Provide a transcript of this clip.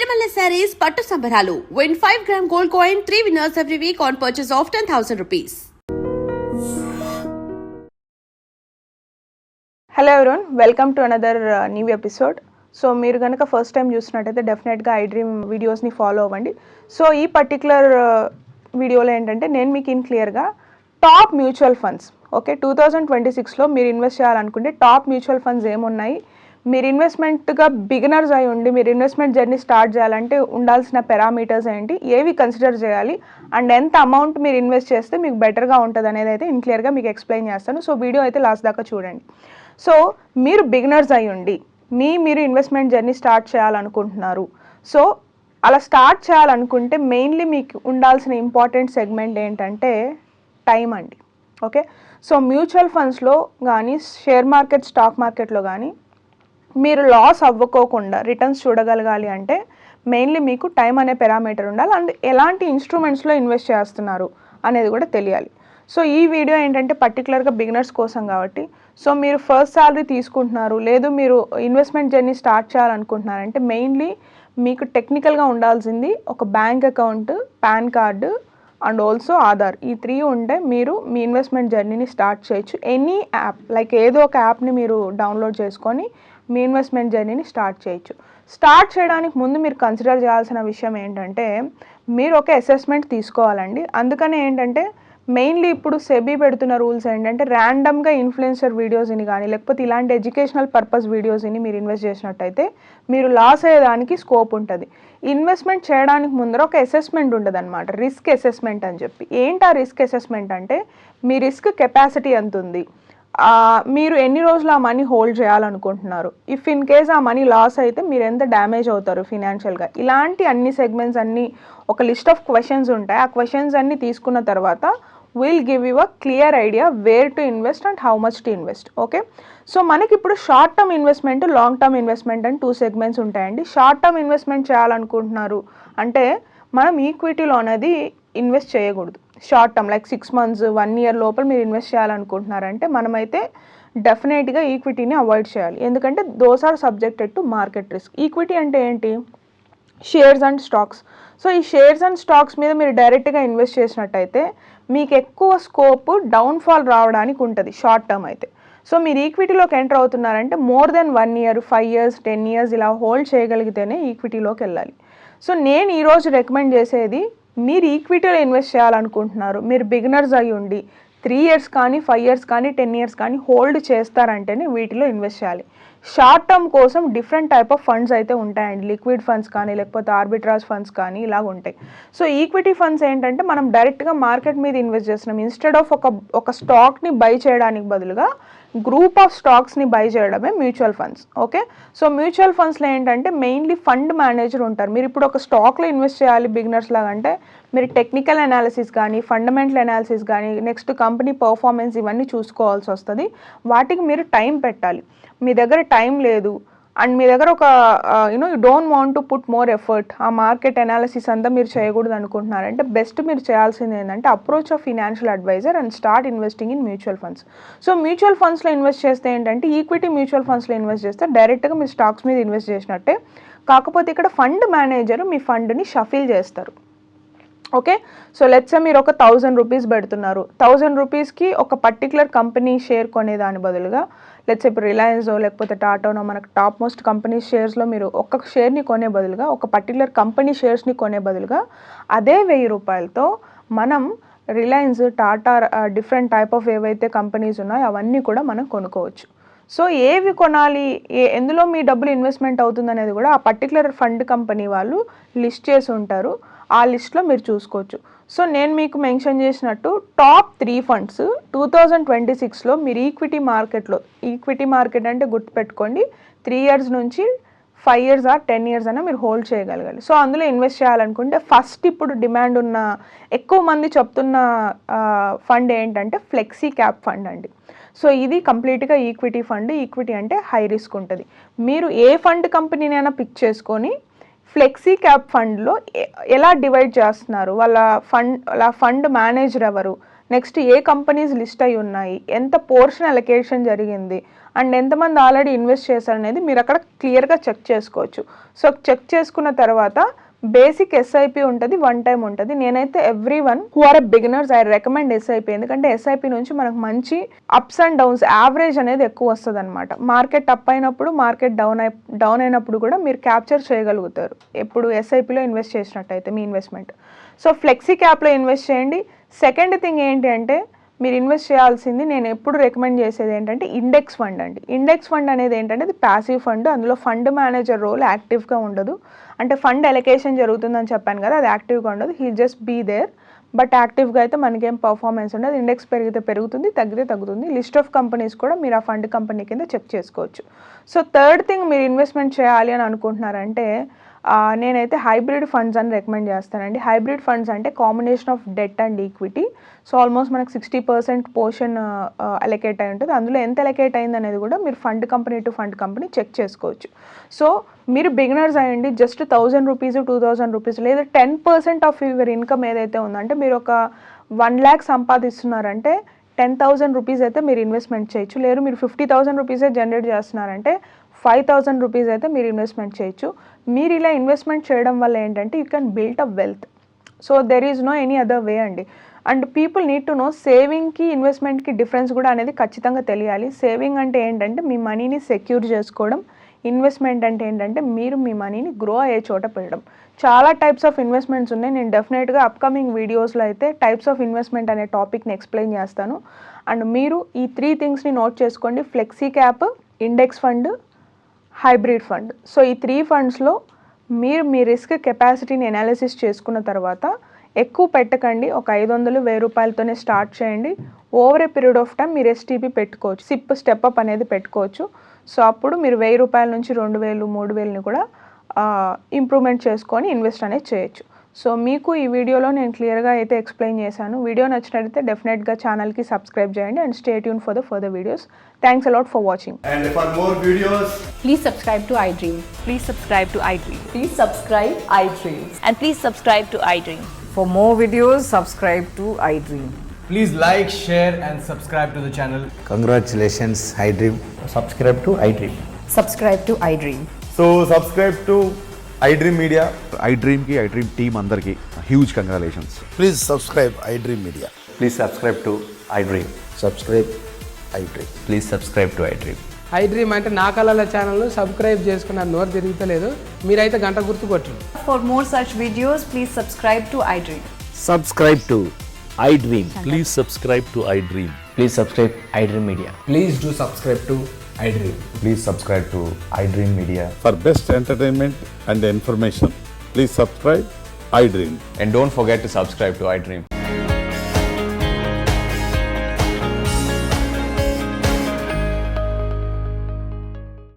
Sirivalli Sarees Pattu Sambaralu. Win 5-gram gold coin, 3 winners every week on purchase of 10,000 rupees. Hello everyone, welcome to another new episode. So మీరు కనుక first time చూసినట్టయితే డెఫినెట్గా I dream వీడియోస్ని follow అవ్వండి. So ఈ particular వీడియోలో ఏంటంటే నేను మీకు క్లియర్గా టాప్ మ్యూచువల్ ఫండ్స్, ఓకే, 2026లో మీరు ఇన్వెస్ట్ చేయాలనుకుంటే టాప్ మ్యూచువల్ ఫండ్స్ ఏమున్నాయి, మీరు ఇన్వెస్ట్మెంట్గా బిగినర్స్ అయి ఉండి మీరు ఇన్వెస్ట్మెంట్ జర్నీ స్టార్ట్ చేయాలంటే ఉండాల్సిన పారామీటర్స్ ఏంటి, ఏవి కన్సిడర్ చేయాలి, అండ్ ఎంత అమౌంట్ మీరు ఇన్వెస్ట్ చేస్తే మీకు బెటర్గా ఉంటుంది అనేది అయితే క్లియర్గా మీకు ఎక్స్ప్లెయిన్ చేస్తాను. సో వీడియో అయితే లాస్ట్ దాకా చూడండి. సో మీరు బిగినర్స్ అయి ఉండి మీరు ఇన్వెస్ట్మెంట్ జర్నీ స్టార్ట్ చేయాలనుకుంటున్నారు. సో అలా స్టార్ట్ చేయాలనుకుంటే మెయిన్లీ మీకు ఉండాల్సిన ఇంపార్టెంట్ సెగ్మెంట్ ఏంటంటే టైం అండి. ఓకే, సో మ్యూచువల్ ఫండ్స్లో కానీ షేర్ మార్కెట్ స్టాక్ మార్కెట్లో కానీ మీరు లాస్ అవ్వకోకుండా రిటర్న్స్ చూడగలగాలి అంటే మెయిన్లీ మీకు టైం అనే పారామీటర్ ఉండాలి. అండ్ ఎలాంటి ఇన్స్ట్రుమెంట్స్లో ఇన్వెస్ట్ చేస్తున్నారు అనేది కూడా తెలియాలి. సో ఈ వీడియో ఏంటంటే పర్టికులర్గా బిగినర్స్ కోసం కాబట్టి, సో మీరు ఫస్ట్ సాలరీ తీసుకుంటున్నారు, లేదు మీరు ఇన్వెస్ట్మెంట్ జర్నీ స్టార్ట్ చేయాలనుకుంటున్నారంటే మెయిన్లీ మీకు టెక్నికల్గా ఉండాల్సింది ఒక bank account, pan card and also Aadhaar. ఈ 3 ఉంటే మీరు మీ ఇన్వెస్ట్మెంట్ జర్నీని స్టార్ట్ చేయొచ్చు. ఎనీ యాప్, లైక్ ఏదో ఒక యాప్ని మీరు డౌన్లోడ్ చేసుకొని మీ ఇన్వెస్ట్మెంట్ జర్నీని స్టార్ట్ చేయొచ్చు. స్టార్ట్ చేయడానికి ముందు మీరు కన్సిడర్ చేయాల్సిన విషయం ఏంటంటే మీరు ఒక అసెస్మెంట్ తీసుకోవాలండి. అందుకనే ఏంటంటే మెయిన్లీ ఇప్పుడు సెబీ పెడుతున్న రూల్స్ ఏంటంటే ర్యాండమ్గా ఇన్ఫ్లుయెన్సర్ వీడియోస్ని కానీ లేకపోతే ఇలాంటి ఎడ్యుకేషనల్ పర్పస్ వీడియోస్ని మీరు ఇన్వెస్ట్ చేసినట్టయితే మీరు లాస్ అయ్యేదానికి స్కోప్ ఉంటుంది. ఇన్వెస్ట్మెంట్ చేయడానికి ముందర ఒక అసెస్మెంట్ ఉంటుంది అనమాట, రిస్క్ అసెస్మెంట్ అని చెప్పి. ఏంటి ఆ రిస్క్ అసెస్మెంట్ అంటే మీ రిస్క్ కెపాసిటీ ఎంత ఉంది, మీరు ఎన్ని రోజులు ఆ మనీ హోల్డ్ చేయాలనుకుంటున్నారు, ఇఫ్ ఇన్ కేస్ ఆ మనీ లాస్ అయితే మీరు ఎంత డ్యామేజ్ అవుతారు ఫినాన్షియల్గా, ఇలాంటి అన్ని సెగ్మెంట్స్ అన్నీ ఒక లిస్ట్ ఆఫ్ క్వశ్చన్స్ ఉంటాయి. ఆ క్వశ్చన్స్ అన్నీ తీసుకున్న తర్వాత will give you a clear idea where to invest and how much to invest. Okay, so మనకి ఇప్పుడు short term investment, long term investment అని 2 సెగ్మెంట్స్ ఉంటాయండి. షార్ట్ టర్మ్ ఇన్వెస్ట్మెంట్ చేయాలనుకుంటున్నారు అంటే మనం ఈక్విటీలో అనేది ఇన్వెస్ట్ చేయకూడదు. Short term like 6 months 1 year లోపల మీరు ఇన్వెస్ట్ చేయాలనుకుంటున్నారంటే మనమైతే డెఫినెట్గా ఈక్విటీని అవాయిడ్ చేయాలి. ఎందుకంటే those are subjected to market risk. Equity అంటే ఏంటి, షేర్స్ అండ్ స్టాక్స్. సో ఈ షేర్స్ అండ్ స్టాక్స్ మీద మీరు డైరెక్ట్గా ఇన్వెస్ట్ చేసినట్టయితే మీకు ఎక్కువ స్కోప్ డౌన్ఫాల్ రావడానికి ఉంటుంది షార్ట్ టర్మ్ అయితే. సో మీరు ఈక్విటీలోకి ఎంటర్ అవుతున్నారంటే more than 1 year 5 years 10 years ఇలా హోల్డ్ చేయగలిగితేనే ఈక్విటీలోకి వెళ్ళాలి. సో నేను ఈరోజు రికమెండ్ చేసేది, మీరు ఈక్విటీలో ఇన్వెస్ట్ చేయాలనుకుంటున్నారు, మీరు బిగినర్స్ అయ్యి ఉండి 3 years కానీ 5 years కానీ 10 years కానీ హోల్డ్ చేస్తారంటేనే వీటిలో ఇన్వెస్ట్ చేయాలి. షార్ట్ టర్మ్ కోసం డిఫరెంట్ టైప్ ఆఫ్ ఫండ్స్ అయితే ఉంటాయండి, లిక్విడ్ ఫండ్స్ కానీ లేకపోతే ఆర్బిట్రాజ్ ఫండ్స్ కానీ ఇలాగ ఉంటాయి. సో ఈక్విటీ ఫండ్స్ ఏంటంటే మనం డైరెక్ట్గా మార్కెట్ మీద ఇన్వెస్ట్ చేస్తున్నాం. ఇన్స్టెడ్ ఆఫ్ ఒక స్టాక్ని బై చేయడానికి బదులుగా గ్రూప్ ఆఫ్ స్టాక్స్ని బై చేయడమే mutual funds. Okay, so mutual ఫండ్స్లో ఏంటంటే మెయిన్లీ ఫండ్ మేనేజర్ ఉంటారు. మీరు ఇప్పుడు ఒక స్టాక్లో ఇన్వెస్ట్ చేయాలి బిగినర్స్ లాగా అంటే మీరు టెక్నికల్ అనాలిసిస్ కానీ ఫండమెంటల్ అనాలిసిస్ కానీ నెక్స్ట్ కంపెనీ పర్ఫార్మెన్స్ ఇవన్నీ చూసుకోవాల్సి వస్తుంది. వాటికి మీరు టైం పెట్టాలి. మీ దగ్గర టైం లేదు అండ్ మీ దగ్గర ఒక you don't want to put more effort, ఆ మార్కెట్ అనాలిసిస్ అంతా మీరు చేయకూడదు అనుకుంటున్నారంటే బెస్ట్ మీరు చేయాల్సింది ఏంటంటే approach of financial advisor and start investing in mutual funds. So mutual ఫండ్స్లో ఇన్వెస్ట్ చేస్తే ఏంటంటే ఈక్విటీ మ్యూచువల్ ఫండ్స్లో ఇన్వెస్ట్ చేస్తే డైరెక్ట్గా మీరు స్టాక్స్ మీద ఇన్వెస్ట్ చేసినట్టే, కాకపోతే ఇక్కడ ఫండ్ మేనేజర్ మీ ఫండ్ని షఫిల్ చేస్తారు. ఓకే, సో లెట్స్ మీరు ఒక 1000 rupees పెడుతున్నారు, 1000 rupeesకి ఒక పర్టికులర్ కంపెనీ షేర్ కొనేదాని బదులుగా లెట్స్ ఇప్పుడు రిలయన్సో లేకపోతే టాటానో మనకు టాప్ మోస్ట్ కంపెనీ షేర్స్లో మీరు ఒక్క షేర్ని కొనే బదులుగా ఒక పర్టికులర్ కంపెనీ షేర్స్ని కొనే బదులుగా అదే 1000 రూపాయలతో మనం Reliance, Tata, different type of ఏవైతే కంపెనీస్ ఉన్నాయో అవన్నీ కూడా మనం కొనుక్కోవచ్చు. సో ఏవి కొనాలి, ఎందులో మీ డబ్బులు ఇన్వెస్ట్మెంట్ అవుతుంది అనేది కూడా ఆ పర్టికులర్ ఫండ్ కంపెనీ వాళ్ళు లిస్ట్ చేసి ఉంటారు. ఆ లిస్ట్లో మీరు చూసుకోవచ్చు. సో నేను మీకు మెన్షన్ చేసినట్టు టాప్ 3 ఫండ్స్ 2026లో మీరు ఈక్విటీ మార్కెట్ అంటే గుర్తుపెట్టుకోండి 3 years నుంచి 5 years ఆర్ 10 years అయినా మీరు హోల్డ్ చేయగలగాలి. సో అందులో ఇన్వెస్ట్ చేయాలనుకుంటే ఫస్ట్ ఇప్పుడు డిమాండ్ ఉన్న ఎక్కువ మంది చెప్తున్న ఫండ్ ఏంటంటే ఫ్లెక్సీ క్యాప్ ఫండ్ అండి. సో ఇది కంప్లీట్గా ఈక్విటీ ఫండ్. ఈక్విటీ అంటే హై రిస్క్ ఉంటుంది. మీరు ఏ ఫండ్ కంపెనీనైనా పిక్ చేసుకొని ఫ్లెక్సీ క్యాప్ ఫండ్లో ఎలా డివైడ్ చేస్తున్నారు, వాళ్ళ ఫండ్ మేనేజర్ ఎవరు, నెక్స్ట్ ఏ కంపెనీస్ లిస్ట్ అయి ఉన్నాయి, ఎంత పోర్షన్ అలొకేషన్ జరిగింది అండ్ ఎంతమంది ఆల్రెడీ ఇన్వెస్ట్ చేశారనేది మీరు అక్కడ క్లియర్గా చెక్ చేసుకోవచ్చు. సో చెక్ చేసుకున్న తర్వాత బేసిక్ ఎస్ఐపి ఉంటుంది, వన్ టైం ఉంటుంది. నేనైతే everyone who are beginners I recommend SIP. ఎందుకంటే ఎస్ఐపి నుంచి మనకు మంచి అప్స్ అండ్ డౌన్స్, యావరేజ్ అనేది ఎక్కువ వస్తుంది అనమాట. మార్కెట్ అప్ అయినప్పుడు, మార్కెట్ డౌన్ అయినప్పుడు కూడా మీరు క్యాప్చర్ చేయగలుగుతారు ఎప్పుడు ఎస్ఐపిలో ఇన్వెస్ట్ చేసినట్టయితే మీ ఇన్వెస్ట్మెంట్. సో ఫ్లెక్సీ క్యాప్లో ఇన్వెస్ట్ చేయండి. సెకండ్ థింగ్ ఏంటి అంటే మీరు ఇన్వెస్ట్ చేయాల్సింది, నేను ఎప్పుడు రికమెండ్ చేసేది ఏంటంటే ఇండెక్స్ ఫండ్ అండి. ఇండెక్స్ ఫండ్ అనేది ఏంటంటే అది ప్యాసివ్ ఫండ్. అందులో ఫండ్ మేనేజర్ రోల్ యాక్టివ్గా ఉండదు. అంటే ఫండ్ ఎలకేషన్ జరుగుతుందని చెప్పాను కదా, అది యాక్టివ్గా ఉండదు. He just be there. But యాక్టివ్గా అయితే మనకేం పర్ఫార్మెన్స్ ఉండదు. ఇండెక్స్ పెరిగితే పెరుగుతుంది, తగ్గితే తగ్గుతుంది. లిస్ట్ ఆఫ్ కంపెనీస్ కూడా మీరు ఆ ఫండ్ కంపెనీ కింద చెక్ చేసుకోవచ్చు. సో థర్డ్ థింగ్, మీరు ఇన్వెస్ట్మెంట్ చేయాలి అని అనుకుంటున్నారంటే నేనైతే హైబ్రిడ్ ఫండ్స్ అని రికమెండ్ చేస్తానండి. హైబ్రిడ్ ఫండ్స్ అంటే combination of debt and equity. So almost మనకు 60% పోర్షన్ అలొకేట్ అయి ఉంటుంది. అందులో ఎంత అలొకేట్ అయింది అనేది కూడా మీరు fund company to fund company check చేసుకోవచ్చు. సో మీరు బిగినర్స్ అయ్యండి, జస్ట్ 1000 రూపీస్ 2000 రూపీస్ లేదా 10% ఆఫ్ యువర్ ఇన్కమ్ ఏదైతే ఉందో, అంటే మీరు ఒక 1 lakh సంపాదిస్తున్నారంటే 10,000 రూపీస్ అయితే మీరు ఇన్వెస్ట్మెంట్ చేయొచ్చు. లేదు మీరు 50,000 రూపీసే జనరేట్ చేస్తున్నారంటే 5,000 రూపీస్ అయితే మీరు ఇన్వెస్ట్మెంట్ చేయొచ్చు. మీరు ఇలా ఇన్వెస్ట్మెంట్ చేయడం వల్ల ఏంటంటే you can build a wealth. So there is no any other way అండి. And people need to know సేవింగ్కి ఇన్వెస్ట్మెంట్కి డిఫరెన్స్ కూడా అనేది ఖచ్చితంగా తెలియాలి. సేవింగ్ అంటే ఏంటంటే మీ మనీని సెక్యూర్ చేసుకోవడం. ఇన్వెస్ట్మెంట్ అంటే ఏంటంటే మీరు మీ మనీని గ్రో అయ్యే చోట పెట్టడం. చాలా టైప్స్ ఆఫ్ ఇన్వెస్ట్మెంట్స్ ఉన్నాయి. నేను డెఫినెట్గా అప్కమింగ్ వీడియోస్లో అయితే టైప్స్ ఆఫ్ ఇన్వెస్ట్మెంట్ అనే టాపిక్ని ఎక్స్ప్లెయిన్ చేస్తాను. అండ్ మీరు ఈ 3 థింగ్స్ని నోట్ చేసుకోండి: flexi cap, index fund, hybrid fund. So ఈ 3 ఫండ్స్లో మీరు మీ రిస్క్ కెపాసిటీని అనాలిసిస్ చేసుకున్న తర్వాత ఎక్కువ పెట్టకండి. ఒక 500-1000 రూపాయలతోనే స్టార్ట్ చేయండి. Over a period of time మీరు ఎస్టీపీ పెట్టుకోవచ్చు, సిప్ స్టెప్అప్ అనేది పెట్టుకోవచ్చు. సో అప్పుడు మీరు 1000 రూపాయల నుంచి 2000, 3000ని కూడా ఇంప్రూవ్మెంట్ చేసుకొని ఇన్వెస్ట్ అనేది చేయొచ్చు. సో మీకు ఈ వీడియోలో నేను క్లియర్గా అయితే ఎక్స్ప్లెయిన్ చేశాను. వీడియో నచ్చినట్లయితే డెఫినెట్గా ఛానల్కి సబ్స్క్రైబ్ చేయండి and stay tune for the further videos. Thanks a lot for watching. And for more videos, Please subscribe to iDream. Please subscribe to iDream. Please subscribe iDream. And please subscribe to iDream. For more videos, subscribe to iDream. please like, share and subscribe to the channel. Congratulations, iDream. Subscribe to iDream. Subscribe to iDream. So subscribe to iDream Media. iDream की iDream team अंदर की huge congratulations. Please subscribe iDream Media. Please subscribe to iDream. Subscribe iDream. Please subscribe to iDream. iDream అంటే నా కళల ఛానల్ను subscribe చేసుకున్న నోరు తిరుగుతలేదు. మీరైతే గంట గుర్తు కొట్టండి. For more such videos, please subscribe to iDream. Subscribe to iDream. Please subscribe to iDream. Please subscribe iDream Media. Please do subscribe to iDream. Please subscribe to iDream Media. For best entertainment and information, please subscribe iDream. And don't forget to subscribe to iDream.